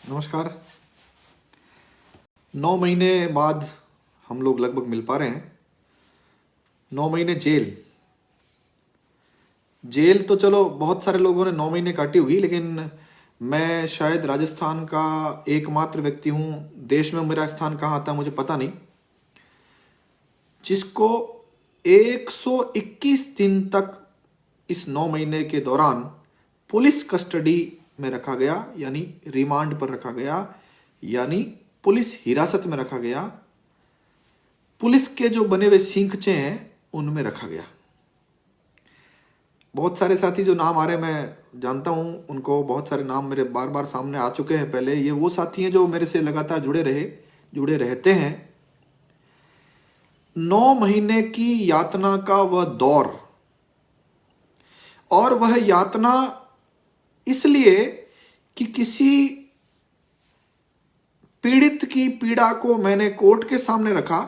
नमस्कार। 9 महीने बाद हम लोग लगभग मिल पा रहे हैं। 9 महीने जेल जेल तो चलो बहुत सारे लोगों ने 9 महीने काटी हुई, लेकिन मैं शायद राजस्थान का एकमात्र व्यक्ति हूँ, देश में मेरा स्थान कहाँ आता है मुझे पता नहीं, जिसको 121 दिन तक इस 9 महीने के दौरान पुलिस कस्टडी में रखा गया, यानी रिमांड पर रखा गया, यानी पुलिस हिरासत में रखा गया। पुलिस के जो बने हुए सींखचे हैं उनमें रखा गया। बहुत सारे साथी जो नाम आ रहे हैं मैं जानता हूं उनको, बहुत सारे नाम मेरे बार बार सामने आ चुके हैं पहले। ये वो साथी हैं जो मेरे से लगातार जुड़े रहते हैं। 9 महीने की यातना का वह दौर, और वह यातना इसलिए कि किसी पीड़ित की पीड़ा को मैंने कोर्ट के सामने रखा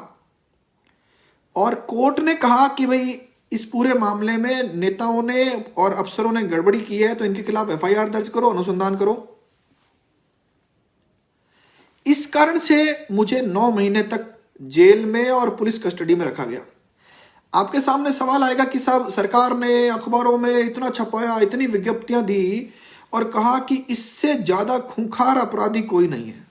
और कोर्ट ने कहा कि भाई इस पूरे मामले में नेताओं ने और अफसरों ने गड़बड़ी की है तो इनके खिलाफ एफआईआर दर्ज करो, अनुसंधान करो। इस कारण से मुझे 9 महीने तक जेल में और पुलिस कस्टडी में रखा गया। आपके सामने सवाल आएगा कि साहब सरकार ने अखबारों में इतना छपाया, इतनी विज्ञप्तियां दी और कहा कि इससे ज्यादा खूंखार अपराधी कोई नहीं है,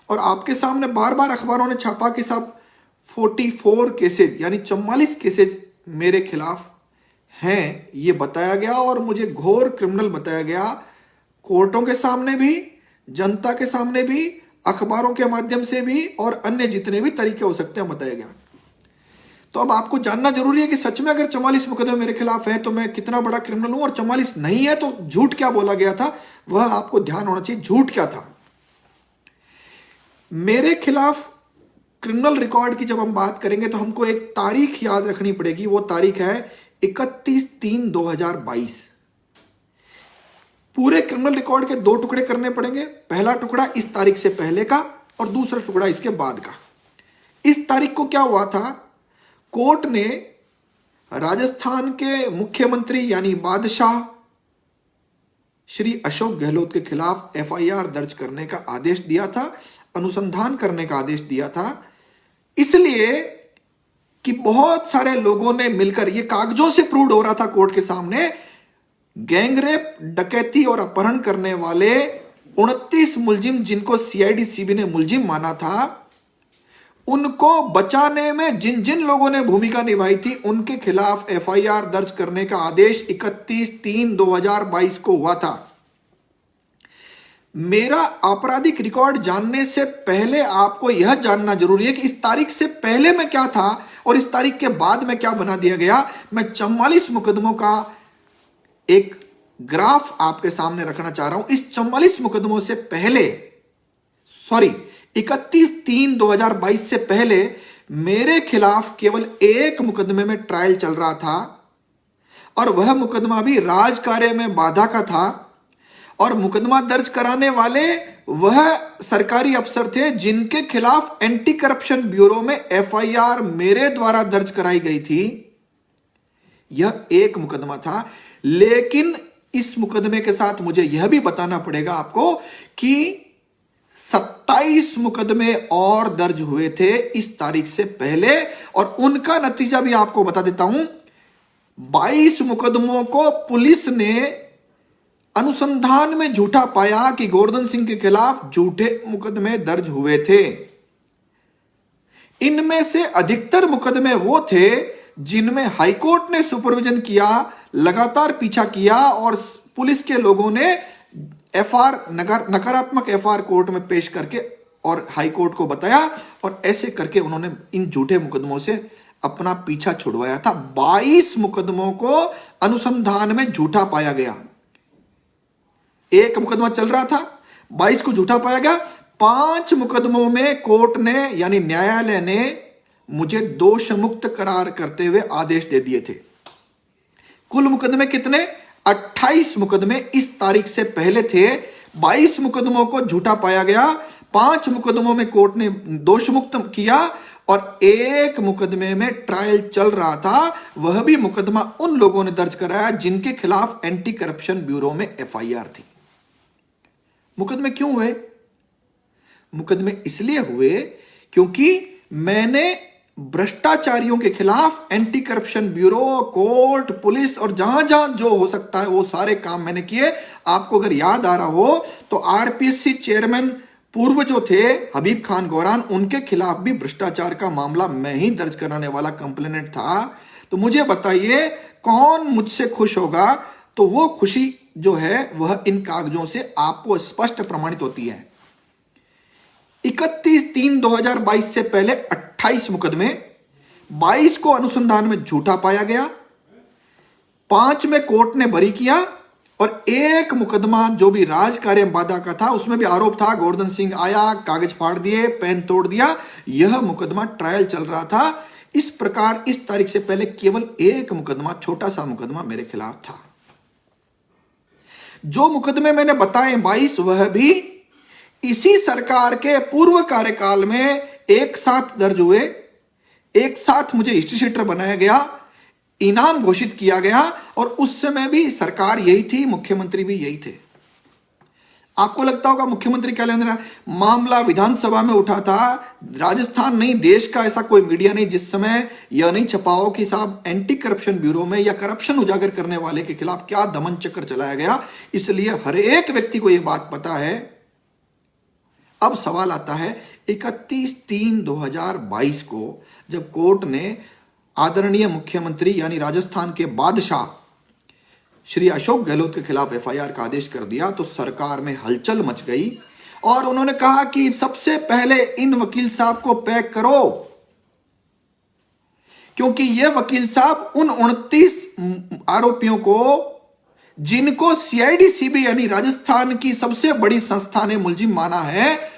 और आपके सामने बार बार अखबारों ने छापा कि साहब 44 केसेज यानी 44 केसेज मेरे खिलाफ हैं, ये बताया गया और मुझे घोर क्रिमिनल बताया गया। कोर्टों के सामने भी, जनता के सामने भी, अखबारों के माध्यम से भी और अन्य जितने भी तरीके हो सकते हैं बताया गया। तो अब आपको जानना जरूरी है कि सच में अगर 44 मुकदमे मेरे खिलाफ है तो मैं कितना बड़ा क्रिमिनल हूं, और 44 नहीं है तो झूठ क्या बोला गया था वह आपको ध्यान होना चाहिए। झूठ क्या था मेरे खिलाफ? क्रिमिनल रिकॉर्ड की जब हम बात करेंगे तो हमको एक तारीख याद रखनी पड़ेगी। वो तारीख है 31/3/2022। पूरे क्रिमिनल रिकॉर्ड के 2 टुकड़े करने पड़ेंगे। पहला टुकड़ा इस तारीख से पहले का और दूसरा टुकड़ा इसके बाद का। इस तारीख को क्या हुआ था? कोर्ट ने राजस्थान के मुख्यमंत्री यानी बादशाह श्री अशोक गहलोत के खिलाफ एफआईआर दर्ज करने का आदेश दिया था, अनुसंधान करने का आदेश दिया था, इसलिए कि बहुत सारे लोगों ने मिलकर, यह कागजों से प्रूव हो रहा था कोर्ट के सामने, गैंगरेप, डकैती और अपहरण करने वाले 29 मुलजिम जिनको सीआईडी सीबी ने मुलजिम माना था, उनको बचाने में जिन जिन लोगों ने भूमिका निभाई थी उनके खिलाफ एफआईआर दर्ज करने का आदेश 31/3/2022 को हुआ था। मेरा आपराधिक रिकॉर्ड जानने से पहले आपको यह जानना जरूरी है कि इस तारीख से पहले मैं क्या था और इस तारीख के बाद में क्या बना दिया गया। मैं 44 मुकदमों का एक ग्राफ आपके सामने रखना चाह रहा हूं। इस 44 मुकदमों से पहले, 31/3/2022 से पहले मेरे खिलाफ केवल एक मुकदमे में ट्रायल चल रहा था, और वह मुकदमा भी राज कार्य में बाधा का था, और मुकदमा दर्ज कराने वाले वह सरकारी अफसर थे जिनके खिलाफ एंटी करप्शन ब्यूरो में एफआईआर मेरे द्वारा दर्ज कराई गई थी। यह एक मुकदमा था, लेकिन इस मुकदमे के साथ मुझे यह भी बताना पड़ेगा आपको कि 27 मुकदमे और दर्ज हुए थे इस तारीख से पहले, और उनका नतीजा भी आपको बता देता हूं। 22 मुकदमों को पुलिस ने अनुसंधान में झूठा पाया कि गोवर्धन सिंह के खिलाफ झूठे मुकदमे दर्ज हुए थे। इनमें से अधिकतर मुकदमे वो थे जिनमें हाईकोर्ट ने सुपरविजन किया, लगातार पीछा किया, और पुलिस के लोगों ने नकारात्मक एफआईआर कोर्ट में पेश करके और हाईकोर्ट को बताया, और ऐसे करके उन्होंने इन झूठे मुकदमों से अपना पीछा छुड़वाया था। 22 मुकदमों को अनुसंधान में झूठा पाया गया। एक मुकदमा चल रहा था, 22 को झूठा पाया गया। 5 मुकदमों में कोर्ट ने यानी न्यायालय ने मुझे दोष मुक्त करार करते हुए आदेश दे दिए थे। कुल मुकदमे कितने? 28 मुकदमे इस तारीख से पहले थे। 22 मुकदमों को झूठा पाया गया, 5 मुकदमों में कोर्ट ने दोष मुक्त किया, और एक मुकदमे में ट्रायल चल रहा था। वह भी मुकदमा उन लोगों ने दर्ज कराया जिनके खिलाफ एंटी करप्शन ब्यूरो में एफआईआर थी। मुकदमे क्यों हुए? मुकदमे इसलिए हुए क्योंकि मैंने भ्रष्टाचारियों के खिलाफ anti corruption bureau, court, police और जहां जहां जो हो सकता है वो सारे काम मैंने किए। आपको अगर याद आ रहा हो तो आरपीएससी चेयरमैन पूर्व जो थे हबीब खान गौरान, उनके खिलाफ भी भ्रष्टाचार का मामला मैं ही दर्ज कराने वाला कंप्लेनेंट था। तो मुझे बताइए कौन मुझसे खुश होगा? तो वो खुशी जो है वह इन कागजों से आपको स्पष्ट प्रमाणित होती है। 31/3/2022 से पहले 28 मुकदमे, 22 को अनुसंधान में झूठा पाया गया, 5 में कोर्ट ने बरी किया और एक मुकदमा जो भी राज कार्य बाधा का था उसमें भी आरोप था। गोवर्धन सिंह आया, कागज फाड़ दिए, पेन तोड़ दिया। यह मुकदमा ट्रायल चल रहा था। इस प्रकार इस तारीख से पहले केवल एक मुकदमा, छोटा सा मुकदमा मेरे खिलाफ था। जो मुकदमे मैंने बताए 22, वह भी इसी सरकार के पूर्व कार्यकाल में एक साथ दर्ज हुए। एक साथ मुझे हिस्ट्री शीटर बनाया गया, इनाम घोषित किया गया और उस समय भी सरकार यही थी, मुख्यमंत्री भी यही थे। आपको लगता होगा मुख्यमंत्री क्या लेना? मामला विधानसभा में उठा था। राजस्थान नहीं, देश का ऐसा कोई मीडिया नहीं जिस समय यह नहीं छपा हो कि साहब एंटी करप्शन ब्यूरो में या करप्शन उजागर करने वाले के खिलाफ क्या दमन चक्र चलाया गया। इसलिए हर एक व्यक्ति को यह बात पता है। अब सवाल आता है 31/3/2022 को जब कोर्ट ने आदरणीय मुख्यमंत्री यानी राजस्थान के बादशाह श्री अशोक गहलोत के खिलाफ एफआईआर का आदेश कर दिया तो सरकार में हलचल मच गई और उन्होंने कहा कि सबसे पहले इन वकील साहब को पैक करो, क्योंकि ये वकील साहब उन 29 आरोपियों को, जिनको सीआईडी सीबी यानी राजस्थान की सबसे बड़ी संस्था ने मुलजिम माना है,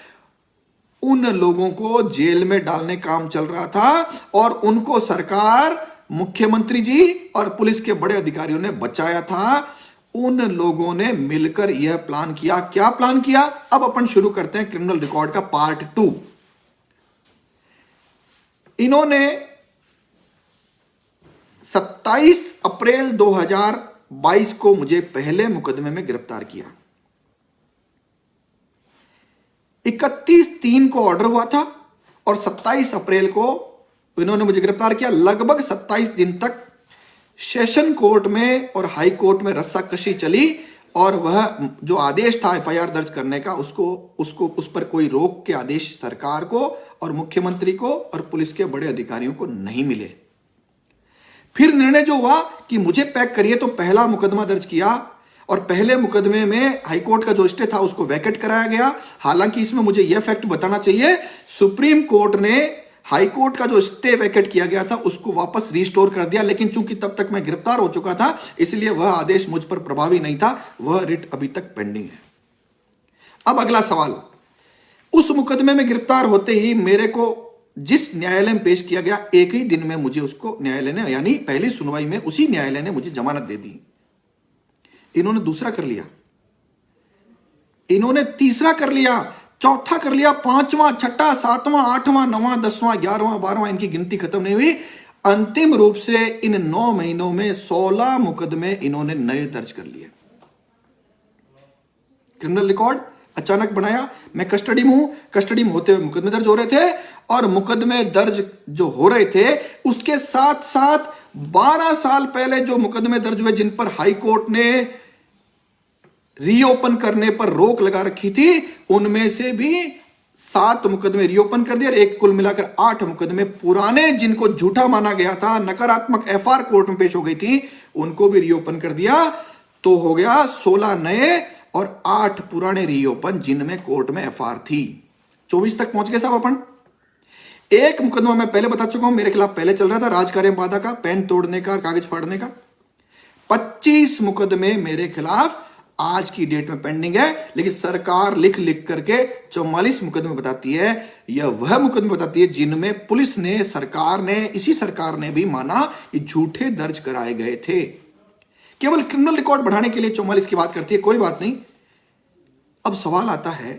उन लोगों को जेल में डालने काम चल रहा था और उनको सरकार, मुख्यमंत्री जी और पुलिस के बड़े अधिकारियों ने बचाया था। उन लोगों ने मिलकर यह प्लान किया। क्या प्लान किया? अब अपन शुरू करते हैं क्रिमिनल रिकॉर्ड का पार्ट 2। इन्होंने 27 अप्रैल 2022 को मुझे पहले मुकदमे में गिरफ्तार किया। 31/3 को ऑर्डर हुआ था और 27 अप्रैल को इन्होंने मुझे गिरफ्तार किया। लगभग 27 दिन तक सेशन कोर्ट में और हाई कोर्ट में रस्साकशी चली और वह जो आदेश था एफआईआर दर्ज करने का, उस पर कोई रोक के आदेश सरकार को और मुख्यमंत्री को और पुलिस के बड़े अधिकारियों को नहीं मिले। फिर निर्णय जो हुआ कि मुझे पैक करिए, तो पहला मुकदमा दर्ज किया और पहले मुकदमे में हाईकोर्ट का जो स्टे था उसको वैकेट कराया गया। हालांकि इसमें मुझे यह फैक्ट बताना चाहिए, सुप्रीम कोर्ट ने हाईकोर्ट का जो स्टे वैकेट किया गया था उसको वापस रिस्टोर कर दिया, लेकिन चूंकि तब तक मैं गिरफ्तार हो चुका था इसलिए वह आदेश मुझ पर प्रभावी नहीं था। वह रिट अभी तक पेंडिंग है। अब अगला सवाल, उस मुकदमे में गिरफ्तार होते ही मेरे को जिस न्यायालय में पेश किया गया, एक ही दिन में मुझे उसको न्यायालय ने, यानी पहली सुनवाई में उसी न्यायालय ने मुझे जमानत दे दी। इन्होंने दूसरा कर लिया, इन्होंने तीसरा कर लिया, चौथा कर लिया, पांचवां, छठा, सातवां, आठवां, नौवां, 10वां, 11वां, 12वां, इनकी गिनती खत्म नहीं हुई। अंतिम रूप से इन 9 महीनों में 16 मुकदमे इन्होंने नए दर्ज कर लिए। क्रिमिनल रिकॉर्ड अचानक बनाया। मैं कस्टडी में हूं, कस्टडी में होते हुए मुकदमे दर्ज हो रहे थे और मुकदमे दर्ज जो हो रहे थे उसके साथ साथ 12 साल पहले जो मुकदमे दर्ज हुए जिन पर हाई कोर्ट ने रीओपन करने पर रोक लगा रखी थी, उनमें से भी 7 मुकदमे रीओपन कर दिए और एक कुल मिलाकर 8 मुकदमे पुराने जिनको झूठा माना गया था, नकारात्मक एफआर कोर्ट में पेश हो गई थी, उनको भी रीओपन कर दिया। तो हो गया 16 नए और 8 पुराने रीओपन जिनमें कोर्ट में एफआर थी। 24 तक पहुंच गए साहब अपन। एक मुकदमा मैं पहले बता चुका हूं, मेरे खिलाफ पहले चल रहा था, राजकार्य बाधा का, पेन तोड़ने का, कागज फाड़ने का। 25 मुकदमे मेरे खिलाफ आज की डेट में पेंडिंग है, लेकिन सरकार लिख लिख करके 44 मुकदमे बताती है। यह वह मुकदमे बताती है जिनमें पुलिस ने, सरकार ने, इसी सरकार ने भी माना कि झूठे दर्ज कराए गए थे। केवल क्रिमिनल रिकॉर्ड बढ़ाने के लिए 44 की बात करती है, कोई बात नहीं। अब सवाल आता है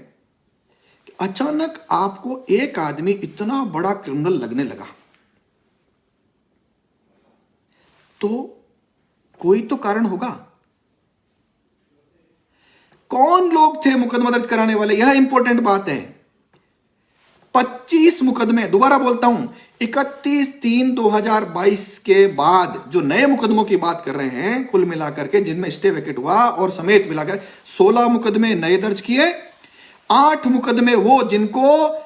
कि अचानक आपको एक आदमी इतना बड़ा क्रिमिनल लगने लगा, तो कोई तो कारण होगा। कौन लोग थे मुकदमा दर्ज कराने वाले, यह इंपॉर्टेंट बात है। 25 मुकदमे, दोबारा बोलता हूं, 31/3/2022 के बाद जो नए मुकदमों की बात कर रहे हैं कुल मिलाकर के, जिनमें स्टे वेकेट हुआ और समेत मिलाकर 16 मुकदमे नए दर्ज किए। 8 मुकदमे वो जिनको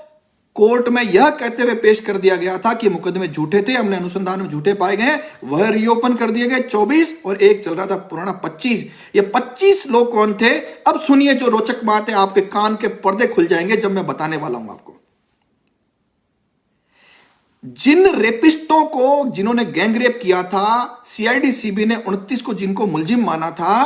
कोर्ट में यह कहते हुए पेश कर दिया गया था कि मुकदमे झूठे थे, हमने अनुसंधान में झूठे पाए गए, वह रीओपन कर दिए गए 24, और एक चल रहा था पुराना 25। ये 25 लोग कौन थे? अब सुनिए, जो रोचक बात है, आपके कान के पर्दे खुल जाएंगे जब मैं बताने वाला हूं आपको। जिन रेपिस्टों को, जिन्होंने गैंगरेप किया था, सीआईडी सीबी ने 29 को जिनको मुलजिम माना था,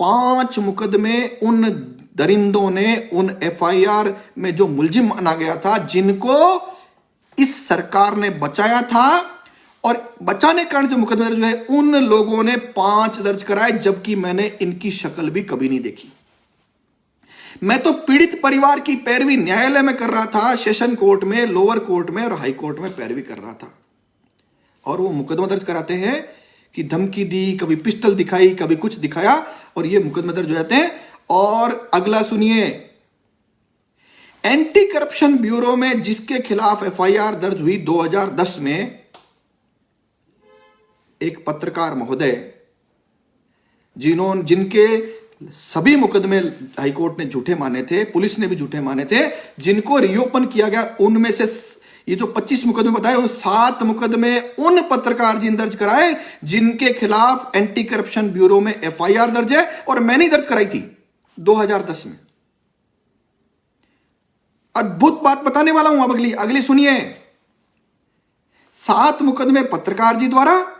5 मुकदमे उन दरिंदों ने उन एफआईआर में जो मुलजिम माना गया था, जिनको इस सरकार ने बचाया था, और बचाने के कारण जो मुकदमे दर्ज हुए उन लोगों ने 5 दर्ज कराए, जबकि मैंने इनकी शक्ल भी कभी नहीं देखी। मैं तो पीड़ित परिवार की पैरवी न्यायालय में कर रहा था, सेशन कोर्ट में, लोअर कोर्ट में और हाई कोर्ट में पैरवी कर रहा था, और वो मुकदमा दर्ज कराते हैं कि धमकी दी, कभी पिस्टल दिखाई, कभी कुछ दिखाया, और ये मुकदमे दर्ज हो जाते हैं। और अगला सुनिए, एंटी करप्शन ब्यूरो में जिसके खिलाफ एफआईआर दर्ज हुई 2010 में, एक पत्रकार महोदय, जिनके सभी मुकदमे हाईकोर्ट ने झूठे माने थे, पुलिस ने भी झूठे माने थे, जिनको रीओपन किया गया, उनमें से ये जो 25 मुकदमे बताए, उन 7 मुकदमे उन पत्रकार जी ने दर्ज कराए जिनके खिलाफ एंटी करप्शन ब्यूरो में एफआईआर दर्ज है, और मैंने दर्ज कराई थी 2010 में। अद्भुत बात बताने वाला हूं, अब अगली सुनिए। 7 मुकदमे पत्रकार जी द्वारा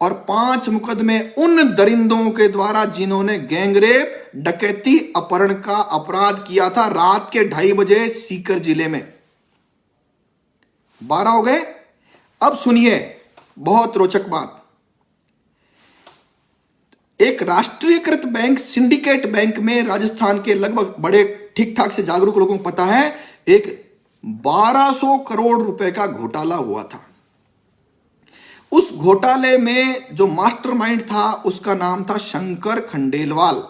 और 5 मुकदमे उन दरिंदों के द्वारा जिन्होंने गैंगरेप, डकैती, अपहरण का अपराध किया था रात के 2:30 बजे सीकर जिले में। 12 हो गए। अब सुनिए, बहुत रोचक बात। एक राष्ट्रीयकृत बैंक, सिंडिकेट बैंक में राजस्थान के लगभग बड़े ठीक ठाक से जागरूक लोगों को पता है, एक 1200 करोड़ रुपए का घोटाला हुआ था। उस घोटाले में जो मास्टरमाइंड था उसका नाम था शंकर खंडेलवाल।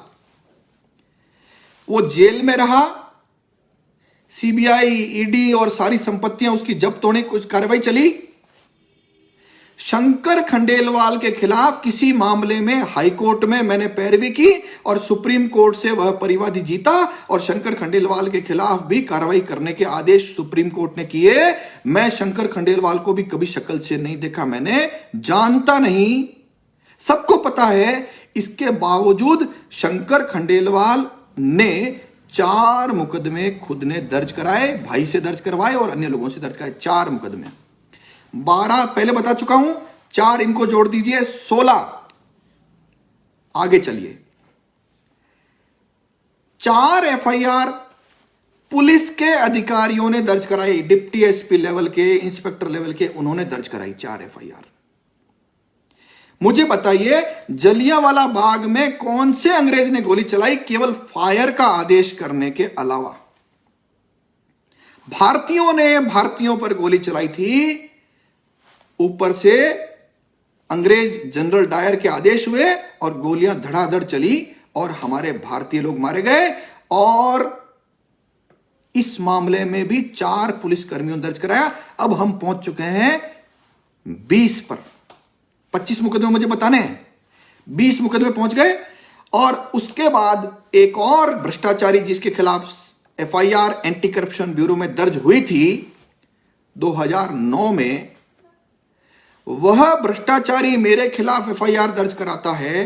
वो जेल में रहा, सीबीआई, ईडी और सारी संपत्तियां उसकी जब्त होने की कुछ कार्रवाई चली। शंकर खंडेलवाल के खिलाफ किसी मामले में हाईकोर्ट में मैंने पैरवी की और सुप्रीम कोर्ट से वह परिवादी जीता, और शंकर खंडेलवाल के खिलाफ भी कार्रवाई करने के आदेश सुप्रीम कोर्ट ने किए। मैं शंकर खंडेलवाल को भी कभी शक्ल से नहीं देखा, मैंने जानता नहीं, सबको पता है। इसके बावजूद शंकर खंडेलवाल ने 4 मुकदमे खुद ने दर्ज कराए, भाई से दर्ज करवाए और अन्य लोगों से दर्ज कराए। 4 मुकदमे, 12 पहले बता चुका हूं, 4 इनको जोड़ दीजिए, 16। आगे चलिए। 4 एफआईआर पुलिस के अधिकारियों ने दर्ज कराई, डिप्टी एसपी लेवल के, इंस्पेक्टर लेवल के, उन्होंने दर्ज कराई 4 एफआईआर। मुझे बताइए, जलियांवाला बाग में कौन से अंग्रेज ने गोली चलाई केवल फायर का आदेश करने के अलावा? भारतीयों ने भारतीयों पर गोली चलाई थी, ऊपर से अंग्रेज जनरल डायर के आदेश हुए और गोलियां धड़ाधड़ चली और हमारे भारतीय लोग मारे गए। और इस मामले में भी 4 पुलिसकर्मियों दर्ज कराया। अब हम पहुंच चुके हैं 20 पर। 25 मुकदमे मुझे बताने हैं, 20 मुकदमे पहुंच गए। और उसके बाद एक और भ्रष्टाचारी जिसके खिलाफ एफआईआर एंटी करप्शन ब्यूरो में दर्ज हुई थी 2009 में, वह भ्रष्टाचारी मेरे खिलाफ एफआईआर दर्ज कराता है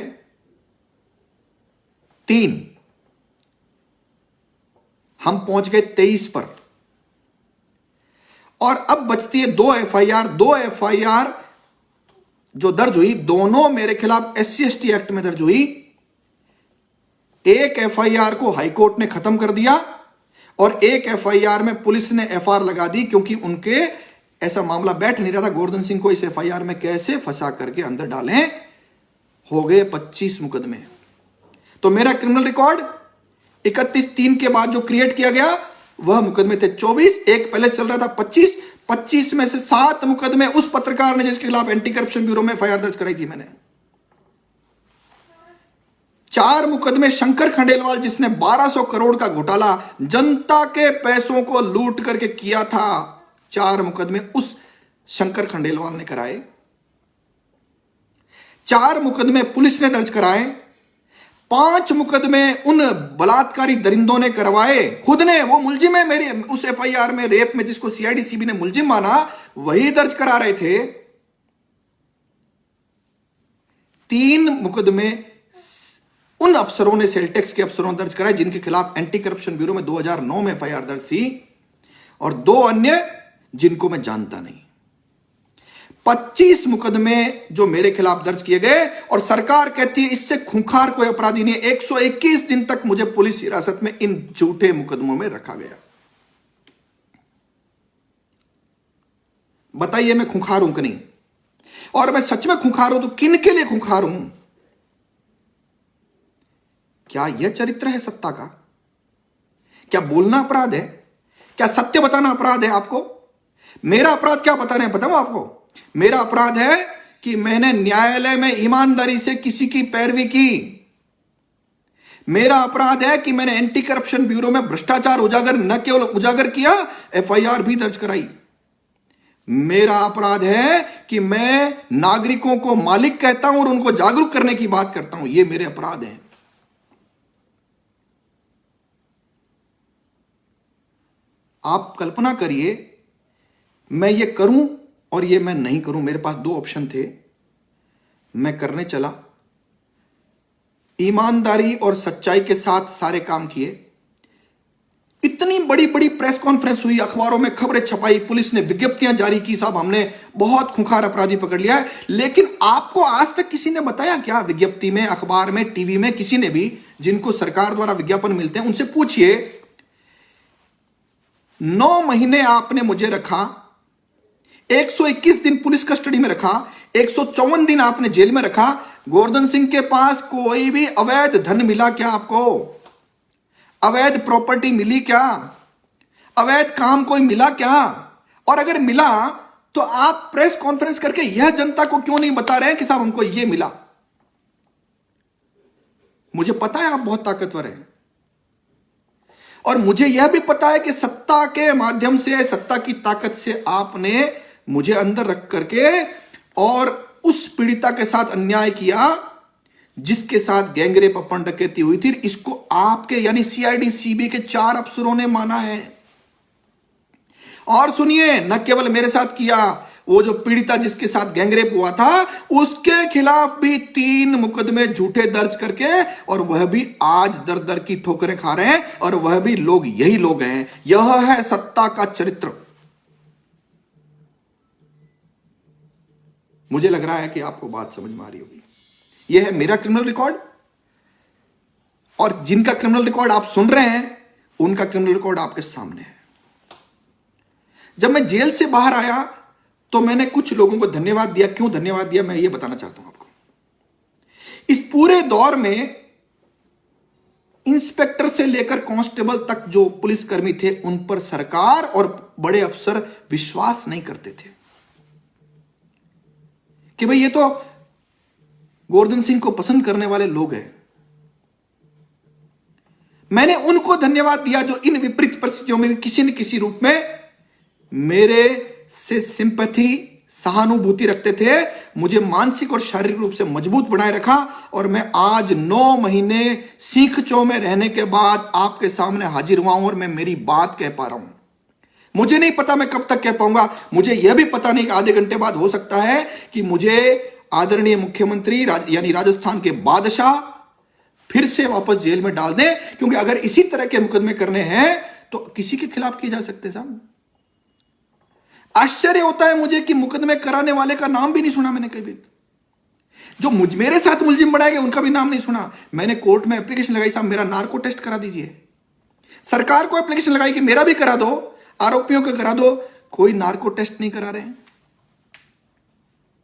3। हम पहुंच गए 23 पर। और अब बचती है 2 एफआईआर। 2 एफआईआर जो दर्ज हुई, दोनों मेरे खिलाफ SC/ST एक्ट में दर्ज हुई। एक एफआईआर को हाईकोर्ट ने खत्म कर दिया और एक एफआईआर में पुलिस ने एफआईआर लगा दी, क्योंकि उनके ऐसा मामला बैठ नहीं रहा था गोवर्धन सिंह को इस एफआईआर में कैसे फंसा करके अंदर डालें। हो गए 25 मुकदमे। तो मेरा क्रिमिनल रिकॉर्ड 31/3 के बाद जो क्रिएट किया गया वह मुकदमे थे 24, एक पहले चल रहा था 25 में से 7 मुकदमे उस पत्रकार ने जिसके खिलाफ एंटी करप्शन ब्यूरो में एफआईआर दर्ज कराई थी मैंने। 4 मुकदमे शंकर खंडेलवाल जिसने 1200 करोड़ का घोटाला जनता के पैसों को लूट करके किया था, 4 मुकदमे उस शंकर खंडेलवाल ने कराए। 4 मुकदमे पुलिस ने दर्ज कराए। 5 मुकदमे उन बलात्कारी दरिंदों ने करवाए, खुद ने, वो मुलजिम है मेरी उस एफआईआर में, रेप में जिसको सीआईडी सीबी ने मुलजिम माना, वही दर्ज करा रहे थे। 3 मुकदमे उन अफसरों ने, सेल टैक्स के अफसरों ने दर्ज कराए जिनके खिलाफ एंटी करप्शन ब्यूरो में 2009 में एफआईआर दर्ज थी, और 2 अन्य जिनको मैं जानता नहीं। 25 मुकदमे जो मेरे खिलाफ दर्ज किए गए, और सरकार कहती है इससे खूंखार कोई अपराधी नहीं है। 121 दिन तक मुझे पुलिस हिरासत में इन झूठे मुकदमों में रखा गया। बताइए मैं खूंखार हूं कि नहीं? और मैं सच में खूंखार हूं तो किन के लिए खूंखार हूं? क्या यह चरित्र है सत्ता का? क्या बोलना अपराध है? क्या सत्य बताना अपराध है आपको? मेरा अपराध क्या बताना है बताऊं आपको? मेरा अपराध है कि मैंने न्यायालय में ईमानदारी से किसी की पैरवी की। मेरा अपराध है कि मैंने एंटी करप्शन ब्यूरो में भ्रष्टाचार उजागर न केवल उजागर किया, एफआईआर भी दर्ज कराई। मेरा अपराध है कि मैं नागरिकों को मालिक कहता हूं और उनको जागरूक करने की बात करता हूं। ये मेरे अपराध हैं। आप कल्पना करिए, मैं ये करूं और ये मैं नहीं करूं। मेरे पास 2 ऑप्शन थे, मैं करने चला। ईमानदारी और सच्चाई के साथ सारे काम किए। इतनी बड़ी बड़ी प्रेस कॉन्फ्रेंस हुई, अखबारों में खबरें छपाई, पुलिस ने विज्ञप्तियां जारी की, साहब हमने बहुत खूंखार अपराधी पकड़ लिया है। लेकिन आपको आज तक किसी ने बताया क्या? विज्ञप्ति में, अखबार में, टीवी में, किसी ने भी, जिनको सरकार द्वारा विज्ञापन मिलते हैं उनसे पूछिए। 9 महीने आपने मुझे रखा, 121 दिन पुलिस कस्टडी में रखा, 154 दिन आपने जेल में रखा। गोवर्धन सिंह के पास कोई भी अवैध धन मिला क्या आपको? अवैध प्रॉपर्टी मिली क्या? अवैध काम कोई मिला क्या? और अगर मिला तो आप प्रेस कॉन्फ्रेंस करके यह जनता को क्यों नहीं बता रहे हैं कि साहब हमको यह मिला? मुझे पता है आप बहुत ताकतवर हैं, और मुझे यह भी पता है कि सत्ता के माध्यम से, सत्ता की ताकत से आपने मुझे अंदर रख करके और उस पीड़िता के साथ अन्याय किया जिसके साथ गैंगरेप, अपहरण, डकैती हुई थी। इसको आपके यानी सीआईडी सीबी के 4 अफसरों ने माना है। और सुनिए, न केवल मेरे साथ किया, वो जो पीड़िता जिसके साथ गैंगरेप हुआ था उसके खिलाफ भी 3 मुकदमे झूठे दर्ज करके, और वह भी आज दर दर की ठोकरें खा रहे हैं, और वह भी लोग यही लोग हैं। यह है सत्ता का चरित्र। मुझे लग रहा है कि आपको बात समझ में आ रही होगी। यह है मेरा क्रिमिनल रिकॉर्ड, और जिनका क्रिमिनल रिकॉर्ड आप सुन रहे हैं उनका क्रिमिनल रिकॉर्ड आपके सामने है। जब मैं जेल से बाहर आया तो मैंने कुछ लोगों को धन्यवाद दिया। क्यों धन्यवाद दिया, मैं ये बताना चाहता हूं आपको। इस पूरे दौर में इंस्पेक्टर से लेकर कांस्टेबल तक जो पुलिसकर्मी थे, उन पर सरकार और बड़े अफसर विश्वास नहीं करते थे कि भाई ये तो गोवर्धन सिंह को पसंद करने वाले लोग हैं। मैंने उनको धन्यवाद दिया जो इन विपरीत परिस्थितियों में भी किसी न किसी रूप में मेरे से सिंपैथी, सहानुभूति रखते थे, मुझे मानसिक और शारीरिक रूप से मजबूत बनाए रखा। और मैं आज 9 महीने सीखचों में रहने के बाद आपके सामने हाजिर हुआ हूं और मैं मेरी बात कह पा रहा हूं। मुझे नहीं पता मैं कब तक कह पाऊंगा। मुझे यह भी पता नहीं कि आधे घंटे बाद हो सकता है कि मुझे आदरणीय मुख्यमंत्री यानी राजस्थान के बादशाह फिर से वापस जेल में डाल दें, क्योंकि अगर इसी तरह के मुकदमे करने हैं तो किसी के खिलाफ किए जा सकते साहब। आश्चर्य होता है मुझे कि मुकदमे कराने वाले का नाम भी नहीं सुना मैंने कभी। जो मेरे साथ मुलजिम बनाए गए उनका भी नाम नहीं सुना। मैंने कोर्ट में एप्लीकेशन लगाई, साहब मेरा नार्को टेस्ट करा दीजिए। सरकार को एप्लीकेशन लगाई कि मेरा भी करा दो, आरोपियों का करा दो। कोई नार्को टेस्ट नहीं करा रहे हैं।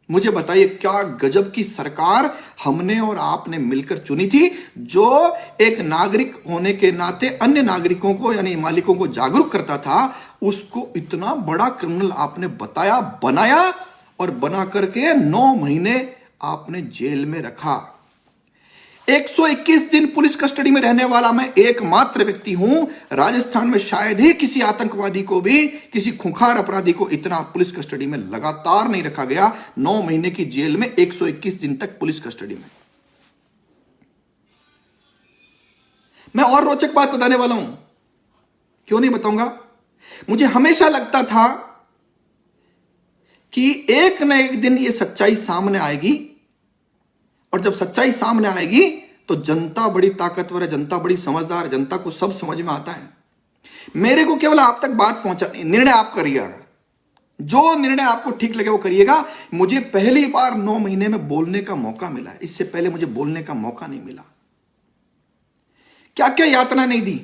मुझे बताइए क्या गजब की सरकार हमने और आपने मिलकर चुनी थी, जो एक नागरिक होने के नाते अन्य नागरिकों को यानी मालिकों को जागरूक करता था। उसको इतना बड़ा क्रिमिनल आपने बताया, बनाया, और बना करके 9 महीने आपने जेल में रखा। 121 दिन पुलिस कस्टडी में रहने वाला मैं एकमात्र व्यक्ति हूं। राजस्थान में शायद ही किसी आतंकवादी को भी, किसी खूंखार अपराधी को इतना पुलिस कस्टडी में लगातार नहीं रखा गया। 9 महीने की जेल में, 121 दिन तक पुलिस कस्टडी में। मैं और रोचक बात बताने वाला हूं, क्यों नहीं बताऊंगा। मुझे हमेशा लगता था कि एक न एक दिन ये सच्चाई सामने आएगी, और जब सच्चाई सामने आएगी तो जनता बड़ी ताकतवर है, जनता बड़ी समझदार है, जनता को सब समझ में आता है। मेरे को केवल आप तक बात पहुंचानी, निर्णय आप करिएगा, जो निर्णय आपको ठीक लगे वो करिएगा। मुझे पहली बार 9 महीने में बोलने का मौका मिला है, इससे पहले मुझे बोलने का मौका नहीं मिला। क्या क्या यातना नहीं दी,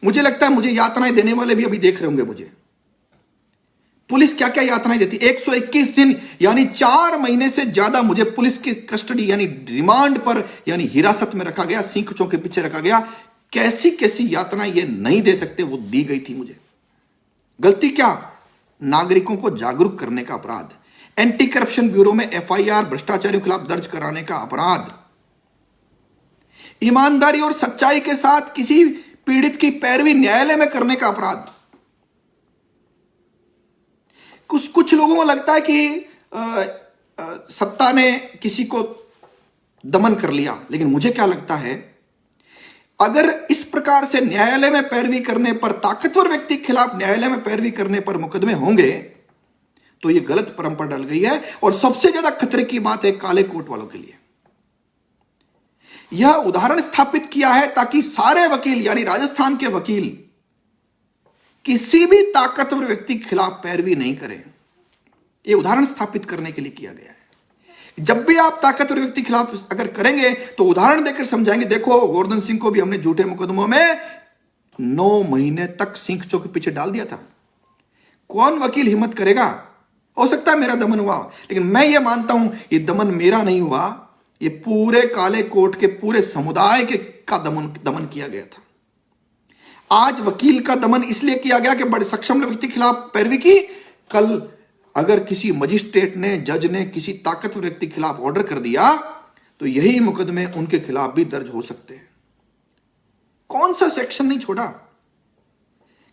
मुझे लगता है मुझे यातनाएं देने वाले भी अभी देख रहे होंगे। मुझे पुलिस क्या क्या यातनाएं देती। 121 दिन यानी 4 महीने से ज्यादा मुझे पुलिस की कस्टडी यानी रिमांड पर, यानी हिरासत में रखा गया, सींखों के पीछे रखा गया। कैसी कैसी यातनाएं ये नहीं दे सकते, वो दी गई थी मुझे। गलती क्या? नागरिकों को जागरूक करने का अपराध, एंटी करप्शन ब्यूरो में FIR भ्रष्टाचारियों के खिलाफ दर्ज कराने का अपराध, ईमानदारी और सच्चाई के साथ किसी पीड़ित की पैरवी न्यायालय में करने का अपराध। कुछ लोगों को लगता है कि सत्ता ने किसी को दमन कर लिया, लेकिन मुझे क्या लगता है, अगर इस प्रकार से न्यायालय में पैरवी करने पर, ताकतवर व्यक्ति के खिलाफ न्यायालय में पैरवी करने पर मुकदमे होंगे तो यह गलत परंपरा डल गई है। और सबसे ज्यादा खतरे की बात है काले कोट वालों के लिए। यह उदाहरण स्थापित किया है ताकि सारे वकील, यानी राजस्थान के वकील, किसी भी ताकतवर व्यक्ति के खिलाफ पैरवी नहीं करें। यह उदाहरण स्थापित करने के लिए किया गया है। जब भी आप ताकतवर व्यक्ति के खिलाफ अगर करेंगे तो उदाहरण देकर समझाएंगे। देखो, गोवर्धन सिंह को भी हमने झूठे मुकदमों में 9 महीने तक सींखों के पीछे डाल दिया था। कौन वकील हिम्मत करेगा? हो सकता है मेरा दमन हुआ, लेकिन मैं यह मानता हूं ये दमन मेरा नहीं हुआ, ये पूरे काले कोट के पूरे समुदाय के का दमन किया गया था। आज वकील का दमन इसलिए किया गया कि बड़े सक्षम व्यक्ति के खिलाफ पैरवी की। कल अगर किसी मजिस्ट्रेट ने, जज ने किसी ताकतवर व्यक्ति के खिलाफ ऑर्डर कर दिया तो यही मुकदमे उनके खिलाफ भी दर्ज हो सकते हैं। कौन सा सेक्शन नहीं छोड़ा।